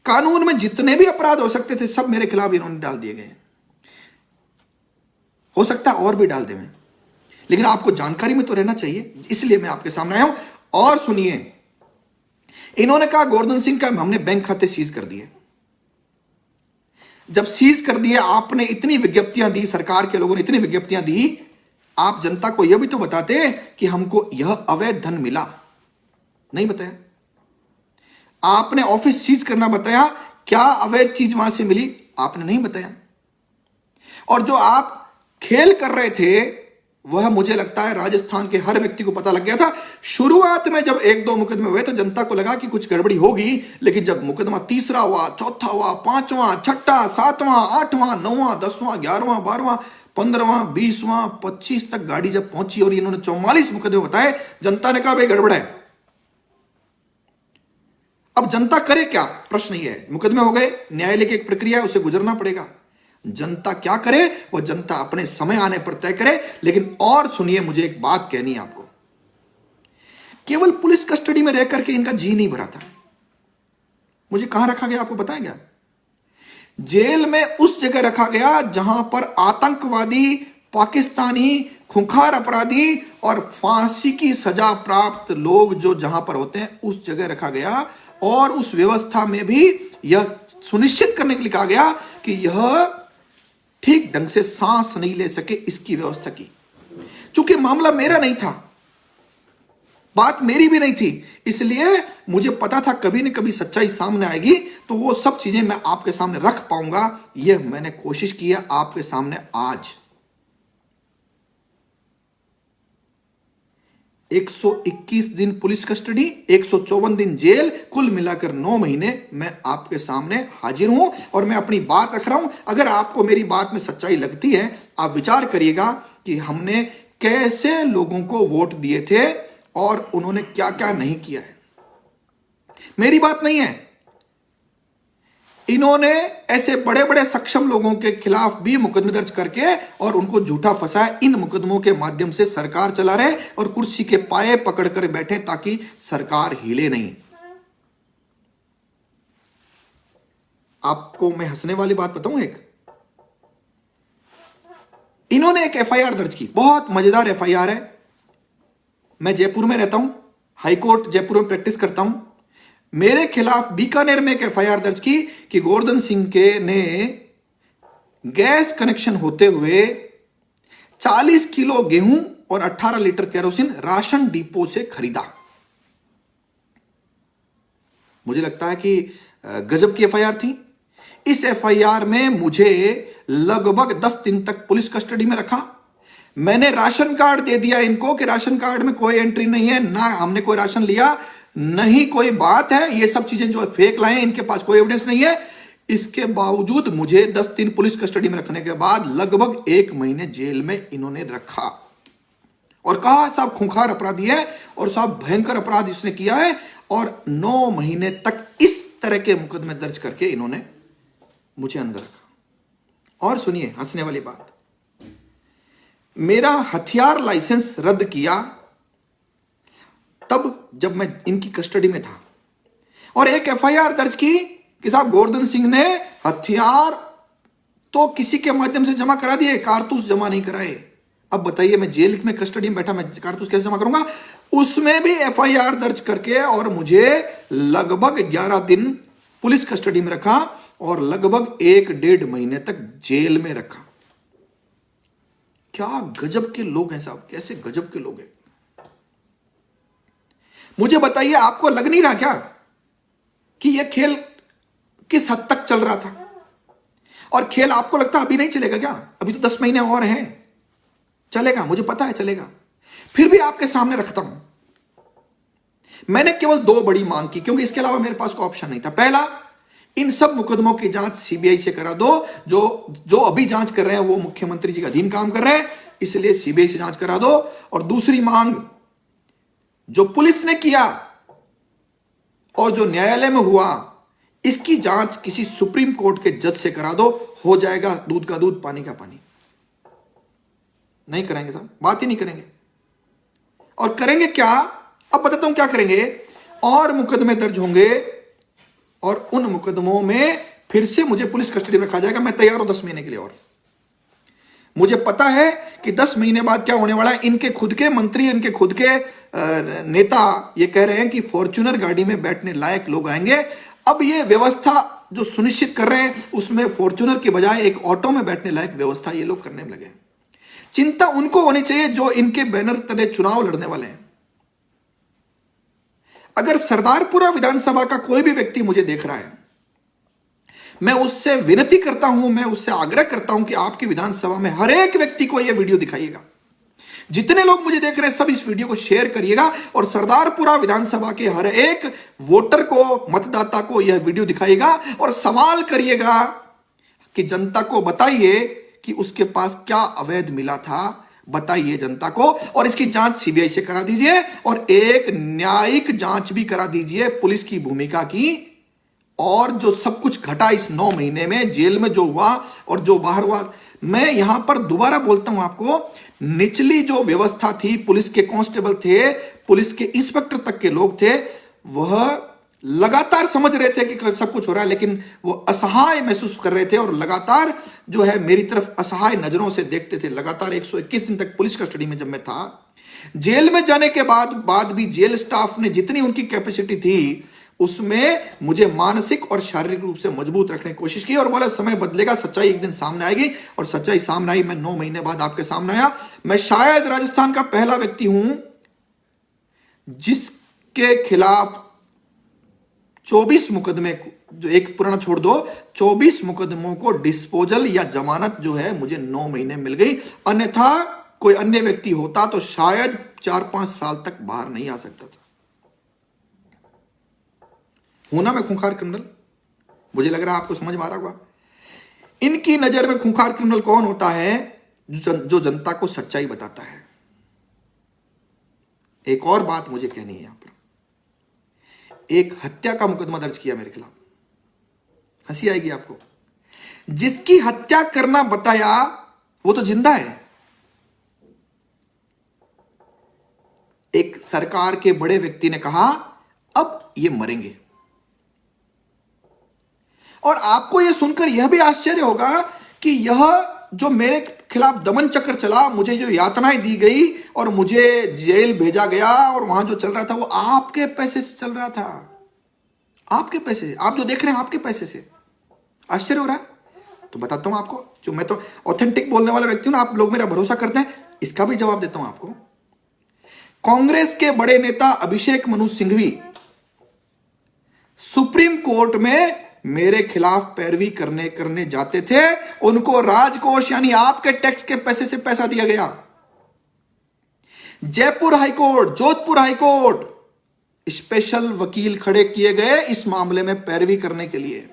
कानून में जितने भी अपराध हो सकते थे सब मेरे खिलाफ इन्होंने डाल दिए गए। हो सकता है और भी डाल दें, लेकिन आपको जानकारी में तो रहना चाहिए, इसलिए मैं आपके सामने आया हूं। और सुनिए, इन्होंने कहा गोवर्धन सिंह का हमने बैंक खाते सीज कर दिए। जब सीज कर दिए, आपने इतनी विज्ञप्तियां दी, सरकार के लोगों ने इतनी विज्ञप्तियां दी, आप जनता को यह भी तो बताते कि हमको यह अवैध धन मिला। नहीं बताया। आपने ऑफिस सीज करना बताया, क्या अवैध चीज वहां से मिली आपने नहीं बताया। और जो आप खेल कर रहे थे वह मुझे लगता है राजस्थान के हर व्यक्ति को पता लग गया था। शुरुआत में जब 1-2 मुकदमे हुए तो जनता को लगा कि कुछ गड़बड़ी होगी, लेकिन जब मुकदमा तीसरा हुआ, चौथा हुआ, 5वां, 6ठा, 7वां, 8वां, 9वां, 10वां, 11वां, 12वां, 15वां, 20वां, 25 तक गाड़ी जब पहुंची और इन्होंने 44 मुकदमे बताए, जनता ने कहा भाई गड़बड़ है। अब जनता करे क्या? प्रश्न यह है। मुकदमे हो गए, न्यायालय की एक प्रक्रिया है, उसे गुजरना पड़ेगा। जनता क्या करे वो जनता अपने समय आने पर तय करे। लेकिन और सुनिए, मुझे एक बात कहनी है आपको, केवल पुलिस कस्टडी में रह करके इनका जी नहीं भरा था। मुझे कहां रखा गया आपको बताएगा? जेल में उस जगह रखा गया जहां पर आतंकवादी, पाकिस्तानी, खूंखार अपराधी और फांसी की सजा प्राप्त लोग जो जहां पर होते हैं उस जगह रखा गया। और उस व्यवस्था में भी यह सुनिश्चित करने के लिए कहा गया कि यह ठीक ढंग से सांस नहीं ले सके, इसकी व्यवस्था की। चूंकि मामला मेरा नहीं था, बात मेरी भी नहीं थी, इसलिए मुझे पता था कभी न कभी सच्चाई सामने आएगी तो वो सब चीजें मैं आपके सामने रख पाऊंगा। यह मैंने कोशिश की है आपके सामने आज। 121 दिन पुलिस कस्टडी, 154 दिन जेल, कुल मिलाकर 9 महीने मैं आपके सामने हाजिर हूं और मैं अपनी बात रख रहा हूं। अगर आपको मेरी बात में सच्चाई लगती है, आप विचार करिएगा कि हमने कैसे लोगों को वोट दिए थे और उन्होंने क्या क्या नहीं किया है। मेरी बात नहीं है, इन्होंने ऐसे बड़े बड़े सक्षम लोगों के खिलाफ भी मुकदमे दर्ज करके और उनको झूठा फंसाया। इन मुकदमों के माध्यम से सरकार चला रहे और कुर्सी के पाए पकड़कर बैठे ताकि सरकार हिले नहीं। आपको मैं हंसने वाली बात बताऊं, इन्होंने एक एफआईआर दर्ज की, बहुत मजेदार एफआईआर है। मैं जयपुर में रहता हूं, हाईकोर्ट जयपुर में प्रैक्टिस करता हूं। मेरे खिलाफ बीकानेर में एक एफआईआर दर्ज की कि गोवर्धन सिंह के ने गैस कनेक्शन होते हुए 40 किलो गेहूं और 18 लीटर केरोसिन राशन डिपो से खरीदा। मुझे लगता है कि गजब की एफआईआर थी। इस एफआईआर में मुझे लगभग 10 दिन तक पुलिस कस्टडी में रखा। मैंने राशन कार्ड दे दिया इनको कि राशन कार्ड में कोई एंट्री नहीं है, ना हमने कोई राशन लिया, नहीं कोई बात है, ये सब चीजें जो फेक लाए हैं, इनके पास कोई एविडेंस नहीं है। इसके बावजूद मुझे 10 दिन पुलिस कस्टडी में रखने के बाद लगभग 1 महीने जेल में इन्होंने रखा और कहा साहब खूंखार अपराधी है और साहब भयंकर अपराध इसने किया है, और 9 महीने तक इस तरह के मुकदमे दर्ज करके इन्होंने मुझे अंदर रखा। और सुनिए हंसने वाली बात, मेरा हथियार लाइसेंस रद्द किया तब जब मैं इनकी कस्टडी में था, और एक एफआईआर दर्ज की कि साहब गोवर्धन सिंह ने हथियार तो किसी के माध्यम से जमा करा दिए, कारतूस जमा नहीं कराए। अब बताइए मैं जेल में कस्टडी में बैठा, मैं कारतूस कैसे जमा करूंगा? उसमें भी एफआईआर दर्ज करके और मुझे लगभग 11 दिन पुलिस कस्टडी में रखा और लगभग 1-1.5 महीने तक जेल में रखा। क्या गजब के लोग हैं साहब, कैसे गजब के लोग हैं। मुझे बताइए, आपको लग नहीं रहा क्या कि यह खेल किस हद तक चल रहा था? और खेल आपको लगता अभी नहीं चलेगा क्या? अभी तो 10 महीने और हैं, चलेगा, मुझे पता है चलेगा। फिर भी आपके सामने रखता हूं। मैंने केवल 2 बड़ी मांग की, क्योंकि इसके अलावा मेरे पास कोई ऑप्शन नहीं था। पहला, इन सब मुकदमों की जांच सीबीआई से करा दो। जो अभी जांच कर रहे हैं वो मुख्यमंत्री जी का अधीन काम कर रहे हैं, इसलिए सीबीआई से जांच करा दो। और दूसरी मांग, जो पुलिस ने किया और जो न्यायालय में हुआ, इसकी जांच किसी सुप्रीम कोर्ट के जज से करा दो, हो जाएगा दूध का दूध पानी का पानी। नहीं कराएंगे साहब, बात ही नहीं करेंगे। और करेंगे क्या? अब बताता हूं क्या करेंगे। और मुकदमे दर्ज होंगे और उन मुकदमों में फिर से मुझे पुलिस कस्टडी में रखा जाएगा। मैं तैयार हूं 10 महीने के लिए। और मुझे पता है कि 10 महीने बाद क्या होने वाला है। इनके खुद के मंत्री, इनके खुद के नेता ये कह रहे हैं कि फॉर्च्यूनर गाड़ी में बैठने लायक लोग आएंगे। अब ये व्यवस्था जो सुनिश्चित कर रहे हैं उसमें फॉर्च्यूनर के बजाय एक ऑटो में बैठने लायक व्यवस्था ये लोग करने में लगे। चिंता उनको होनी चाहिए जो इनके बैनर तले चुनाव लड़ने वाले हैं। अगर सरदारपुरा विधानसभा का कोई भी व्यक्ति मुझे देख रहा है, मैं उससे विनती करता हूं, मैं उससे आग्रह करता हूं कि आपकी विधानसभा में हर एक व्यक्ति को यह वीडियो दिखाइएगा। जितने लोग मुझे देख रहे हैं सब इस वीडियो को शेयर करिएगा और सरदारपुरा विधानसभा के हर एक वोटर को, मतदाता को यह वीडियो दिखाइएगा और सवाल करिएगा कि जनता को बताइए कि उसके पास क्या अवैध मिला था, बताइए जनता को। और इसकी जांच सीबीआई से करा दीजिए और एक न्यायिक जांच भी करा दीजिए पुलिस की भूमिका की। और जो सब कुछ घटा इस 9 महीने में, जेल में जो हुआ और जो बाहर हुआ, मैं यहां पर दोबारा बोलता हूं आपको, निचली जो व्यवस्था थी, पुलिस के कांस्टेबल थे, पुलिस के इंस्पेक्टर तक के लोग थे, वह लगातार समझ रहे थे कि सब कुछ हो रहा है, लेकिन वो असहाय महसूस कर रहे थे और लगातार जो है मेरी तरफ असहाय नजरों से देखते थे। लगातार 121 दिन तक पुलिस कस्टडी में जब मैं था, जेल में जाने के बाद भी जेल स्टाफ ने जितनी उनकी कैपेसिटी थी उसमें मुझे मानसिक और शारीरिक रूप से मजबूत रखने की कोशिश की। और बोला समय बदलेगा, सच्चाई एक दिन सामने आएगी। और सच्चाई सामने आई। मैं 9 महीने बाद आपके सामने आया। मैं शायद राजस्थान का पहला व्यक्ति हूं जिसके खिलाफ 24 मुकदमे, जो एक पुराना छोड़ दो, 24 मुकदमों को डिस्पोजल या जमानत जो है मुझे 9 महीने मिल गई। अन्यथा कोई अन्य व्यक्ति होता तो शायद 4-5 साल तक बाहर नहीं आ सकता था। हूं ना मैं खूंखार क्रिमिनल? मुझे लग रहा है आपको समझ में आ रहा होगा। इनकी नजर में खूंखार क्रिमिनल कौन होता है? जो जनता को सच्चाई बताता है। एक और बात मुझे कहनी है यहां पर। एक हत्या का मुकदमा दर्ज किया मेरे खिलाफ, हंसी आएगी आपको। जिसकी हत्या करना बताया वो तो जिंदा है। एक सरकार के बड़े व्यक्ति ने कहा अब ये मरेंगे। और आपको यह सुनकर यह भी आश्चर्य होगा कि यह जो मेरे खिलाफ दमन चक्र चला, मुझे जो यातनाएं दी गई और मुझे जेल भेजा गया और वहां जो चल रहा था वो आपके पैसे से चल रहा था। आपके पैसे से, आप जो देख रहे हैं आपके पैसे से। आश्चर्य हो रहा है? तो बताता हूं आपको, जो मैं तो ऑथेंटिक बोलने वाला व्यक्ति हूं ना, आप लोग मेरा भरोसा करते हैं, इसका भी जवाब देता हूं आपको। कांग्रेस के बड़े नेता अभिषेक मनु सिंघवी सुप्रीम कोर्ट में मेरे खिलाफ पैरवी करने जाते थे। उनको राजकोष यानी आपके टैक्स के पैसे से पैसा दिया गया। Jaipur high court, Jodhpur high court, special वकील खड़े किए गए इस मामले में पैरवी करने के लिए।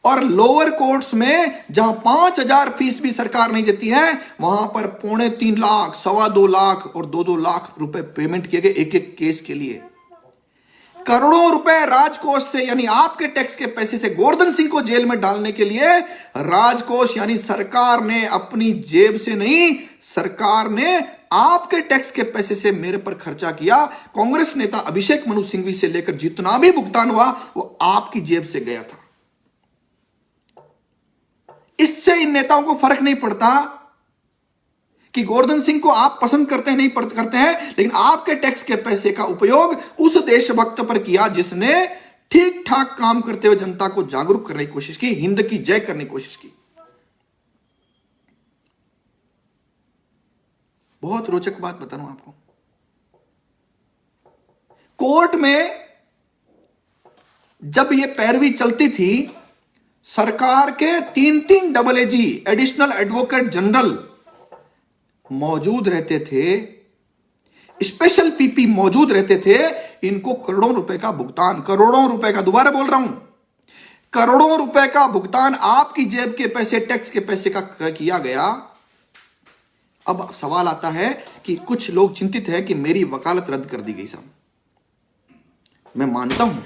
और लोअर कोर्ट्स में जहां 5,000 फीस भी सरकार नहीं देती है, वहां पर 3.25 लाख, 2.25 लाख और 2-2 लाख रुपए पेमेंट किए गए एक एक केस के लिए। करोड़ों रुपए राजकोष से यानी आपके टैक्स के पैसे से गोवर्धन सिंह को जेल में डालने के लिए राजकोष यानी सरकार ने अपनी जेब से नहीं, सरकार ने आपके टैक्स के पैसे से मेरे पर खर्चा किया। कांग्रेस नेता अभिषेक मनु सिंघवी से लेकर जितना भी भुगतान हुआ वो आपकी जेब से गया था। इससे इन नेताओं को फर्क नहीं पड़ता कि गोवर्धन सिंह को आप पसंद करते हैं नहीं करते हैं, लेकिन आपके टैक्स के पैसे का उपयोग उस देशभक्त पर किया जिसने ठीक ठाक काम करते हुए जनता को जागरूक करने की कोशिश की, हिंद की जय करने की कोशिश की। बहुत रोचक बात बता रहा हूं आपको। कोर्ट में जब यह पैरवी चलती थी, सरकार के 3-3 AAG एडिशनल एडवोकेट जनरल मौजूद रहते थे, स्पेशल पीपी मौजूद रहते थे। इनको करोड़ों रुपए का भुगतान, करोड़ों रुपए का, दोबारा बोल रहा हूं, करोड़ों रुपए का भुगतान आपकी जेब के पैसे, टैक्स के पैसे का किया गया। अब सवाल आता है कि कुछ लोग चिंतित हैं कि मेरी वकालत रद्द कर दी गई। साहब, मैं मानता हूं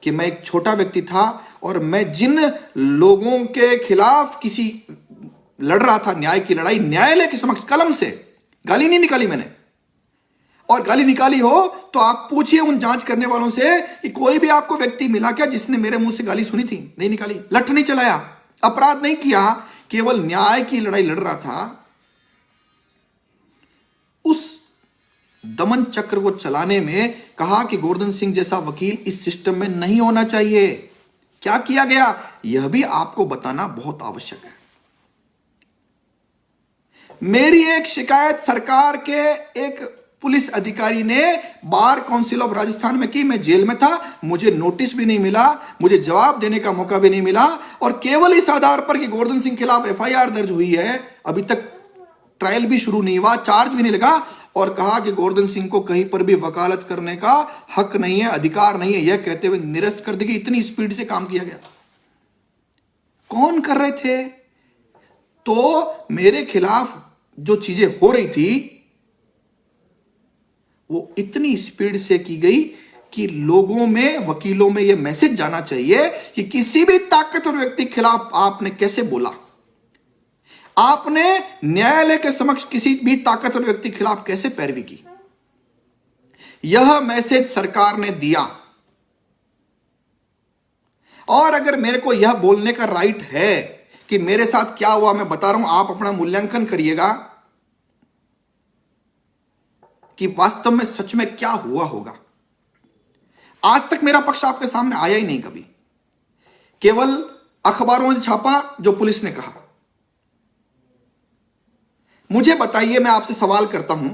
कि मैं एक छोटा व्यक्ति था और मैं जिन लोगों के खिलाफ किसी लड़ रहा था न्याय की लड़ाई, न्यायालय के समक्ष कलम से, गाली नहीं निकाली मैंने। और गाली निकाली हो तो आप पूछिए उन जांच करने वालों से कि कोई भी आपको व्यक्ति मिला क्या जिसने मेरे मुंह से गाली सुनी थी? नहीं निकाली। लठ नहीं चलाया, अपराध नहीं किया, केवल न्याय की लड़ाई लड़ रहा था। उस दमन चक्र को चलाने में कहा कि गोवर्धन सिंह जैसा वकील इस सिस्टम में नहीं होना चाहिए। क्या किया गया यह भी आपको बताना बहुत आवश्यक है। मेरी एक शिकायत सरकार के एक पुलिस अधिकारी ने बार काउंसिल ऑफ राजस्थान में की। मैं जेल में था, मुझे नोटिस भी नहीं मिला, मुझे जवाब देने का मौका भी नहीं मिला, और केवल इस आधार पर कि गोवर्धन सिंह के खिलाफ FIR दर्ज हुई है, अभी तक ट्रायल भी शुरू नहीं हुआ, चार्ज भी नहीं लगा, और कहा कि गोवर्धन सिंह को कहीं पर भी वकालत करने का हक नहीं है, अधिकार नहीं है, यह कहते हुए निरस्त कर दी गई। इतनी स्पीड से काम किया गया। कौन कर रहे थे? तो मेरे खिलाफ जो चीजें हो रही थी वो इतनी स्पीड से की गई कि लोगों में, वकीलों में यह मैसेज जाना चाहिए कि किसी भी ताकतवर व्यक्ति के खिलाफ आपने कैसे बोला, आपने न्यायालय के समक्ष किसी भी ताकतवर व्यक्ति के खिलाफ कैसे पैरवी की। यह मैसेज सरकार ने दिया। और अगर मेरे को यह बोलने का राइट है कि मेरे साथ क्या हुआ, मैं बता रहा हूं, आप अपना मूल्यांकन करिएगा कि वास्तव में सच में क्या हुआ होगा। आज तक मेरा पक्ष आपके सामने आया ही नहीं कभी, केवल अखबारों ने छापा जो पुलिस ने कहा। मुझे बताइए, मैं आपसे सवाल करता हूं,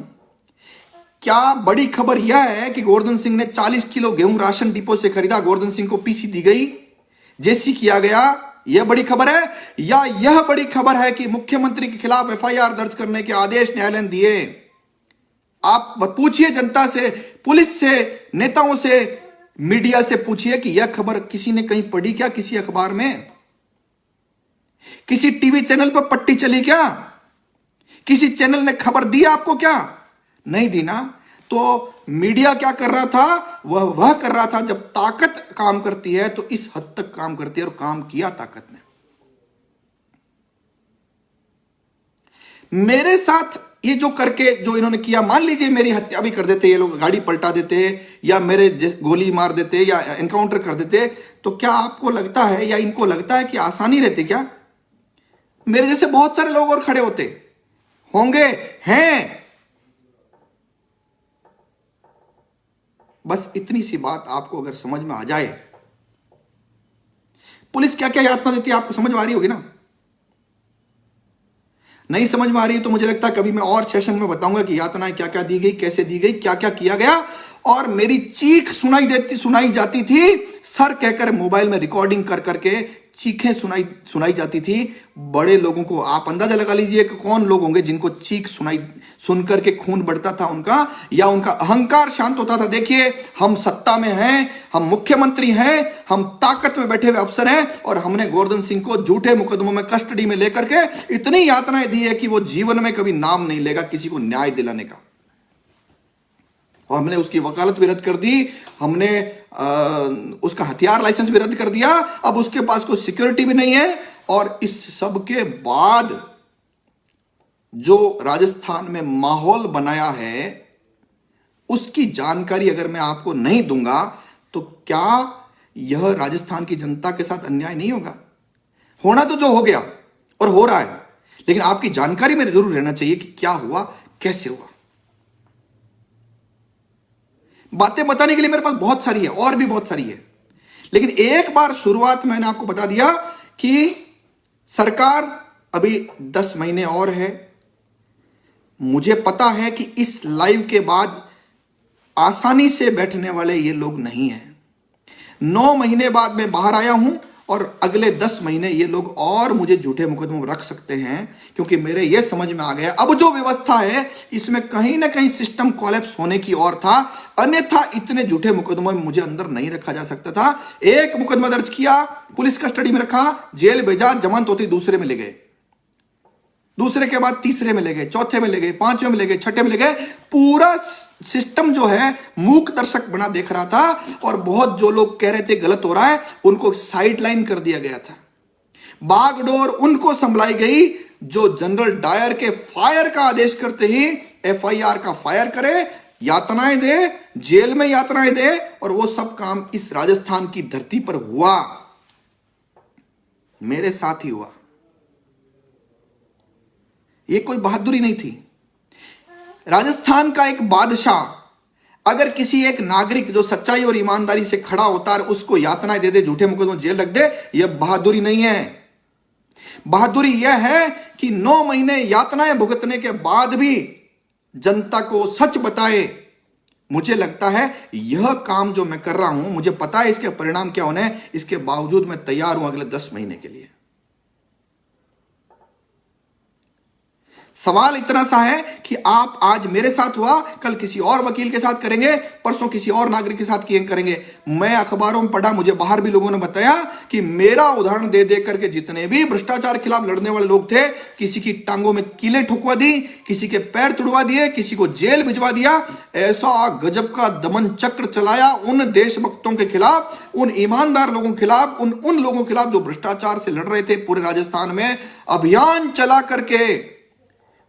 क्या बड़ी खबर यह है कि गोवर्धन सिंह ने 40 किलो गेहूं राशन डिपो से खरीदा, गोवर्धन सिंह को पीसी दी गई, जेसी किया गया, यह बड़ी खबर है? या यह बड़ी खबर है कि मुख्यमंत्री के खिलाफ FIR दर्ज करने के आदेश न्यायालय ने दिए? आप पूछिए जनता से, पुलिस से, नेताओं से, मीडिया से पूछिए कि यह खबर किसी ने कहीं पढ़ी क्या? किसी अखबार में, किसी टीवी चैनल पर पट्टी चली क्या? किसी चैनल ने खबर दी आपको क्या? नहीं दी ना। तो मीडिया क्या कर रहा था, वह कर रहा था जब ताकत काम करती है तो इस हद तक काम करती है, और काम किया ताकत ने। मेरे साथ ये जो करके जो इन्होंने किया, मान लीजिए मेरी हत्या भी कर देते ये लोग, गाड़ी पलटा देते या मेरे गोली मार देते या एनकाउंटर कर देते, तो क्या आपको लगता है या इनको लगता है कि आसानी रहती? क्या मेरे जैसे बहुत सारे लोग और खड़े होते होंगे, हैं। बस इतनी सी बात आपको अगर समझ में आ जाए, पुलिस क्या क्या यातना देती है आपको समझ में आ रही होगी ना। नहीं समझ में आ रही है तो मुझे लगता है कभी मैं और सेशन में बताऊंगा कि यातनाएं क्या क्या दी गई, कैसे दी गई, क्या क्या किया गया। और मेरी चीख सुनाई जाती थी, सर कहकर मोबाइल में रिकॉर्डिंग कर करके चीखें सुनाई जाती थी। बड़े लोगों को आप अंदाजा लगा लीजिए कि कौन लोग होंगे जिनको चीख सुन करके खून बढ़ता था उनका, या उनका अहंकार शांत होता था। देखिए, हम सत्ता में हैं, हम मुख्यमंत्री हैं, हम ताकत में बैठे हुए अफसर हैं, और हमने गोवर्धन सिंह को झूठे मुकदमों में कस्टडी में लेकर के इतनी यातनाएं दी है कि वो जीवन में कभी नाम नहीं लेगा किसी को न्याय दिलाने का। और हमने उसकी वकालत भी रद्द कर दी, हमने उसका हथियार लाइसेंस भी रद्द कर दिया। अब उसके पास कोई सिक्योरिटी भी नहीं है। और इस सब के बाद जो राजस्थान में माहौल बनाया है उसकी जानकारी अगर मैं आपको नहीं दूंगा तो क्या यह राजस्थान की जनता के साथ अन्याय नहीं होगा? होना तो जो हो गया और हो रहा है, लेकिन आपकी जानकारी में जरूर रहना चाहिए कि क्या हुआ, कैसे हुआ। बातें बताने के लिए मेरे पास बहुत सारी है, और भी बहुत सारी है, लेकिन एक बार शुरुआत मैंने आपको बता दिया कि सरकार अभी 10 महीने और है। मुझे पता है कि इस लाइव के बाद आसानी से बैठने वाले ये लोग नहीं हैं। 9 महीने बाद मैं बाहर आया हूं, और अगले 10 महीने ये लोग और मुझे झूठे मुकदमों में रख सकते हैं, क्योंकि मेरे ये समझ में आ गया अब जो व्यवस्था है इसमें कहीं ना कहीं सिस्टम कोलैप्स होने की ओर था। अन्यथा इतने झूठे मुकदमों में मुझे अंदर नहीं रखा जा सकता था। एक मुकदमा दर्ज किया, पुलिस कस्टडी में रखा, जेल भेजा, जमानत होती दूसरे में ले गए, दूसरे के बाद तीसरे में ले गए, चौथे में ले गए, पांचवें में ले गए, छठे में ले गए। पूरा सिस्टम जो है मूक दर्शक बना देख रहा था, और बहुत जो लोग कह रहे थे गलत हो रहा है उनको साइडलाइन कर दिया गया था। बागडोर उनको संभलाई गई जो जनरल डायर के फायर का आदेश करते ही एफआईआर का फायर करे, यातनाएं दे, जेल में यातनाएं दे, और वो सब काम इस राजस्थान की धरती पर हुआ, मेरे साथ ही हुआ। ये कोई बहादुरी नहीं थी। राजस्थान का एक बादशाह अगर किसी एक नागरिक जो सच्चाई और ईमानदारी से खड़ा होता है उसको यातनाएं दे दे, झूठे मुकदमे जेल रख दे, यह बहादुरी नहीं है। बहादुरी यह है कि 9 महीने यातनाएं भुगतने के बाद भी जनता को सच बताए। मुझे लगता है यह काम जो मैं कर रहा हूं, मुझे पता है इसके परिणाम क्या होने हैं, इसके बावजूद मैं तैयार हूं अगले 10 महीने के लिए। सवाल इतना सा है कि आप आज मेरे साथ हुआ, कल किसी और वकील के साथ करेंगे, परसों किसी और नागरिक के साथ करेंगे। मैं अखबारों में पढ़ा, मुझे बाहर भी लोगों ने बताया कि मेरा उदाहरण दे दे करके जितने भी भ्रष्टाचार खिलाफ लड़ने वाले लोग थे, किसी की टांगों में कीलें ठुकवा दी, किसी के पैर तुड़वा दिए, किसी को जेल भिजवा दिया। ऐसा गजब का दमन चक्र चलाया उन देशभक्तों के खिलाफ, उन ईमानदार लोगों के खिलाफ, उन लोगों के खिलाफ जो भ्रष्टाचार से लड़ रहे थे। पूरे राजस्थान में अभियान चला करके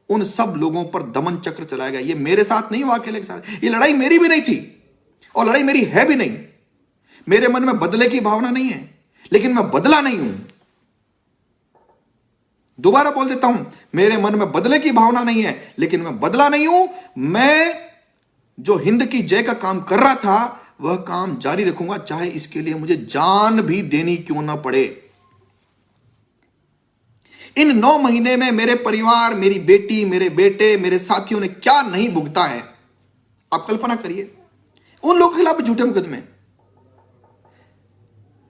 उन सब लोगों पर दमन चक्र चलाया गया। ये मेरे साथ नहीं हुआ, अकेले के साथ। ये लड़ाई मेरी भी नहीं थी, और लड़ाई मेरी है भी नहीं। मेरे मन में बदले की भावना नहीं है, लेकिन मैं बदला नहीं हूं। दोबारा बोल देता हूं, मेरे मन में बदले की भावना नहीं है, लेकिन मैं बदला नहीं हूं। मैं जो हिंद की जय का काम कर रहा था वह काम जारी रखूंगा, चाहे इसके लिए मुझे जान भी देनी क्यों ना पड़े। इन 9 महीने में मेरे परिवार, मेरी बेटी, मेरे बेटे, मेरे साथियों ने क्या नहीं भुगता है, आप कल्पना करिए। उन लोगों के खिलाफ भी झूठे मुकदमे,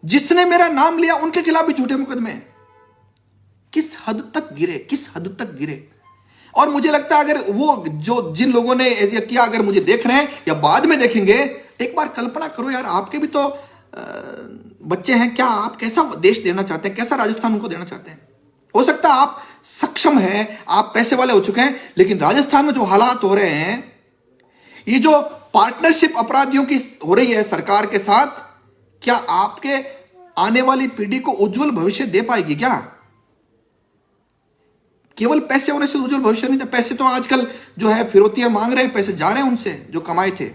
जिसने मेरा नाम लिया उनके खिलाफ भी झूठे मुकदमे। किस हद तक गिरे, किस हद तक गिरे। और मुझे लगता है अगर वो जो जिन लोगों ने ऐसा किया अगर मुझे देख रहे हैं या बाद में देखेंगे, एक बार कल्पना करो यार, आपके भी तो बच्चे हैं। क्या आप कैसा देश देना चाहते हैं, कैसा राजस्थान उनको देना चाहते हैं? हो सकता है आप सक्षम हैं, आप पैसे वाले हो चुके हैं, लेकिन राजस्थान में जो हालात हो रहे हैं, ये जो पार्टनरशिप अपराधियों की हो रही है सरकार के साथ, क्या आपके आने वाली पीढ़ी को उज्जवल भविष्य दे पाएगी क्या? केवल पैसे होने से उज्जवल भविष्य नहीं। पैसे तो आजकल जो है फिरौतियां मांग रहे हैं, पैसे जा रहे हैं उनसे जो कमाए थे।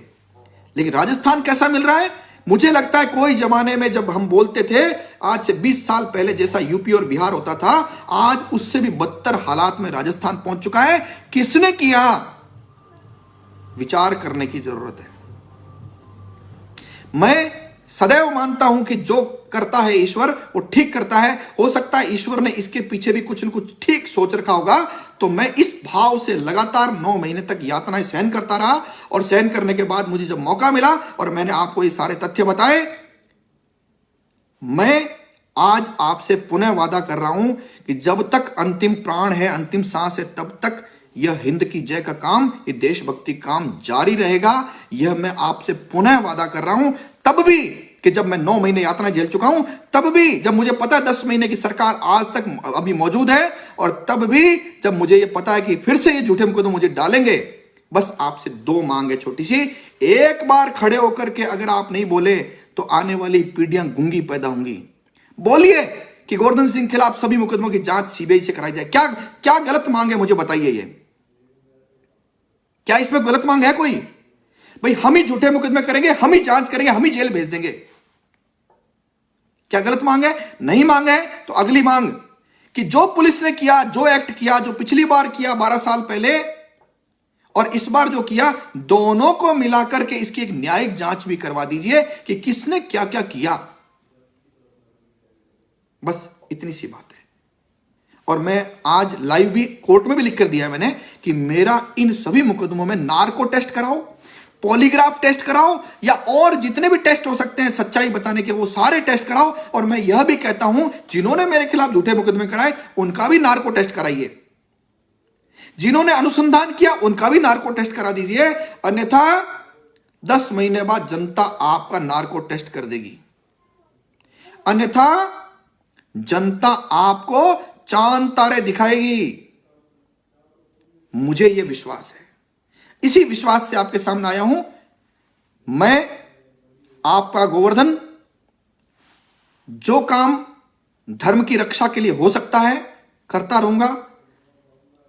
लेकिन राजस्थान कैसा मिल रहा है? मुझे लगता है कोई जमाने में जब हम बोलते थे आज से 20 साल पहले जैसा यूपी और बिहार होता था, आज उससे भी बदतर हालात में राजस्थान पहुंच चुका है। किसने किया? विचार करने की जरूरत है। मैं सदैव मानता हूं कि जो करता है ईश्वर वो ठीक करता है। हो सकता है ईश्वर ने इसके पीछे भी कुछ न कुछ ठीक सोच रखा होगा। तो मैं इस भाव से लगातार 9 महीने तक यातनाएं सहन करता रहा, और सहन करने के बाद मुझे जब मौका मिला और मैंने आपको ये सारे तथ्य बताए, मैं आज आपसे पुनः वादा कर रहा हूं कि जब तक अंतिम प्राण है, अंतिम सांस है, तब तक यह हिंद की जय का काम, ये देशभक्ति काम जारी रहेगा। यह मैं आपसे पुनः वादा कर रहा हूं। तब भी कि जब मैं 9 महीने यातना झेल चुका हूं, तब भी जब मुझे पता है 10 महीने की सरकार आज तक अभी मौजूद है, और तब भी जब मुझे ये पता है कि फिर से ये झूठे मुकदमे मुझे डालेंगे, बस आपसे 2 मांग है छोटी सी। एक बार खड़े होकर के अगर आप नहीं बोले तो आने वाली पीढ़ियां गूंगी पैदा होंगी। बोलिए कि गोवर्धन सिंह खिलाफ सभी मुकदमों की जांच सीबीआई से कराई जाए। क्या क्या गलत मांग है? मुझे बताइए। ये क्या इसमें गलत मांग है कोई? भाई हम ही झूठे मुकदमे करेंगे, हम ही जांच करेंगे, हम ही जेल भेज देंगे। क्या गलत मांग है? नहीं मांग है तो अगली मांग कि जो पुलिस ने किया, जो एक्ट किया, जो पिछली बार किया 12 साल पहले, और इस बार जो किया, दोनों को मिलाकर के इसकी एक न्यायिक जांच भी करवा दीजिए कि किसने क्या क्या किया। बस इतनी सी बात है। और मैं आज लाइव भी कोर्ट में भी लिख कर दिया है मैंने कि मेरा इन सभी मुकदमों में नार्को टेस्ट कराओ, पॉलीग्राफ टेस्ट कराओ, या और जितने भी टेस्ट हो सकते हैं सच्चाई बताने के, वो सारे टेस्ट कराओ। और मैं यह भी कहता हूं जिन्होंने मेरे खिलाफ झूठे मुकदमे कराए उनका भी नार्को टेस्ट कराइए। जिन्होंने अनुसंधान किया उनका भी नार्को टेस्ट करा दीजिए, अन्यथा 10 महीने बाद जनता आपका नार्को टेस्ट कर देगी। अन्यथा जनता आपको चांद तारे दिखाएगी। मुझे यह विश्वास है। इसी विश्वास से आपके सामने आया हूं। मैं आपका गोवर्धन, जो काम धर्म की रक्षा के लिए हो सकता है करता रहूंगा।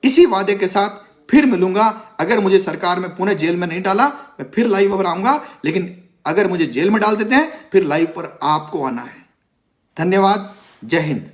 इसी वादे के साथ फिर मिलूंगा। अगर मुझे सरकार में पुणे जेल में नहीं डाला, मैं फिर लाइव पर आऊंगा। लेकिन अगर मुझे जेल में डाल देते हैं, फिर लाइव पर आपको आना है। धन्यवाद। जय हिंद।